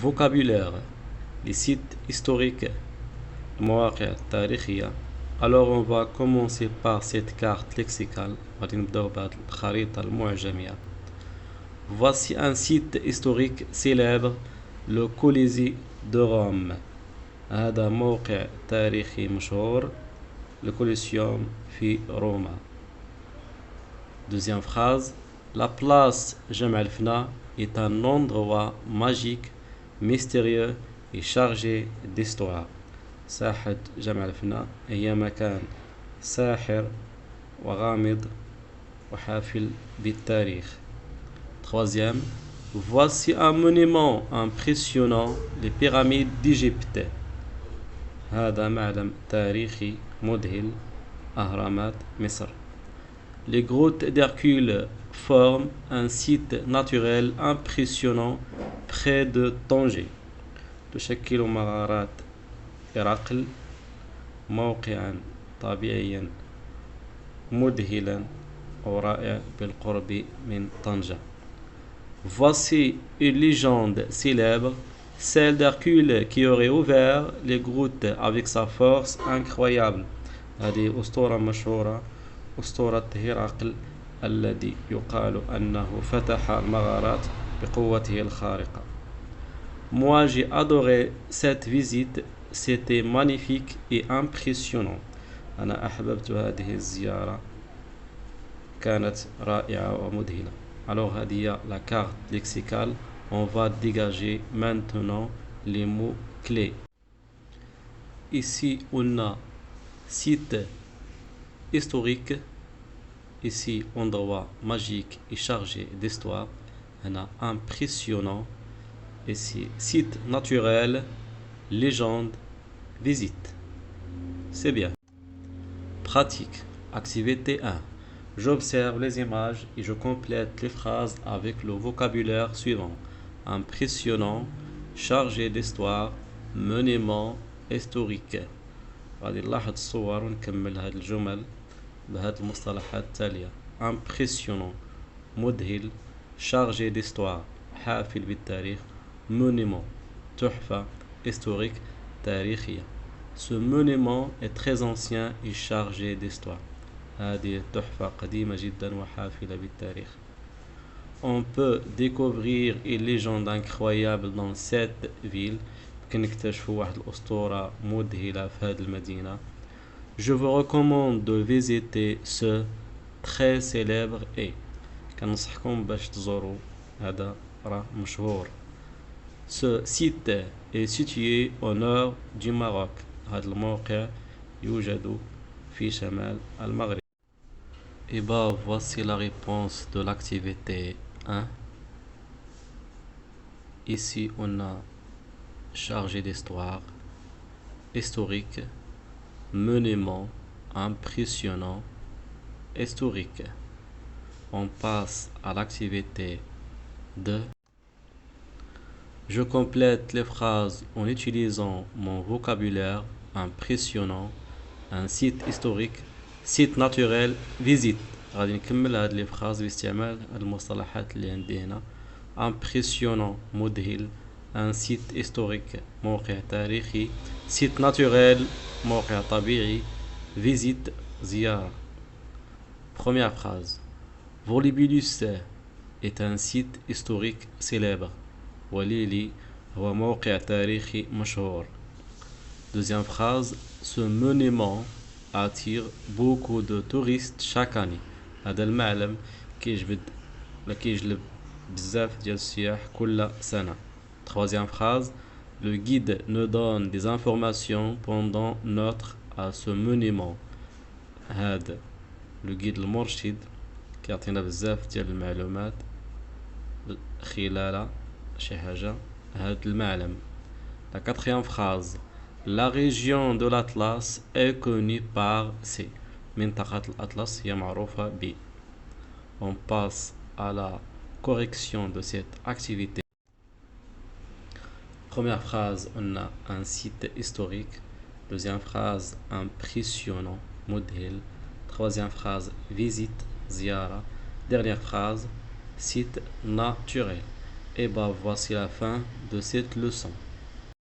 vocabulaire, les sites historiques, المواقع التاريخية. Alors on va commencer par cette carte lexicale. غادي نبداو بهاد الخريطة المعجمية. Voici un site historique célèbre, le Colisée de Rome. هذا موقع تاريخي مشهور، le Colosseum في روما. Deuxième phrase, la place جمع الفنا est un endroit magique, mystérieux et chargé d'histoire. ساحة جمع الفنا هي مكان ساحر وغامض وحافل بالتاريخ. Troisième, voici un monument impressionnant, les pyramides d'Égypte. هذا معلم تاريخي مذهل، أهرامات مصر. Les grottes d'Hercule forment un site naturel impressionnant près de Tanger. تشكل مغارات هرقل موقعا طبيعيا مذهلا ورائع بالقرب من طنجة. Voici une légende célèbre, celle d'Hercule qui aurait ouvert les grottes avec sa force incroyable. هذه أسطورة مشهورة، أسطورة هرقل الذي يقال أنه فتح المغارات بقوته الخارقة. Moi j'ai adoré cette visite, c'était magnifique et impressionnant. أنا أحببت هذه الزيارة، كانت رائعة ومذهلة. Alors هذه la carte lexicale. On va dégager maintenant les mots clés. Ici on a site historique, ici endroit magique et chargé d'histoire. On a impressionnant, ici site naturel, légende, visite. C'est bien. Pratique. Activité 1. J'observe les images et je complète les phrases avec le vocabulaire suivant. Impressionnant, chargé d'histoire, monument historique. غادي نلاحظ الصور ونكمل هاد الجمل بهاد المصطلحات التالية. Impressionnant مذهل، chargé d'histoire حافل بالتاريخ، monument تحفة، historique تاريخية. Ce monument est très ancien et chargé d'histoire. هذه تحفة قديمة جدا وحافلة بالتاريخ. On peut découvrir une légende incroyable dans cette ville. يمكن نكتشفوا واحد الأسطورة مذهلة في هذه المدينة. Je vous recommande de visiter ce très célèbre et كنصحكم باش تزوروا هذا راه مشهور. Ce site est situé au nord du Maroc. هذا الموقع يوجد في شمال المغرب. Et bah voici la réponse de l'activité 1. Ici on a chargé d'histoire, historique, monument, impressionnant, historique. On passe à l'activité 2. Je complète les phrases en utilisant mon vocabulaire impressionnant, un site historique, site naturel, visite. غادي نكمل هاد لي فراز باستعمال هاد المصطلحات اللي عندي هنا. impressionnant مذهل، un site historique موقع تاريخي، site naturel موقع طبيعي، visite زيارة. Première phrase. Volubilis est un site historique célèbre. وليلي هو موقع تاريخي مشهور. Deuxième phrase. Ce monument attire beaucoup de touristes chaque année. هذا المعلم كيجلب بزاف ديال السياح كل سنة. Troisième phrase. Le guide nous donne des informations pendant notre à ce monument. هذا le guide المرشد كيعطينا بزاف ديال المعلومات خلال شي حاجة هذا المعلم. La quatrième phrase. La région de l'Atlas est connue par ses. منطقة الأطلس هي معروفة ب. On passe à la correction de cette activité. Première phrase, on a un site historique. Deuxième phrase, impressionnant, مذهل. Troisième phrase, visite, زيارة. Dernière phrase, site naturel. Et bah voici la fin de cette leçon.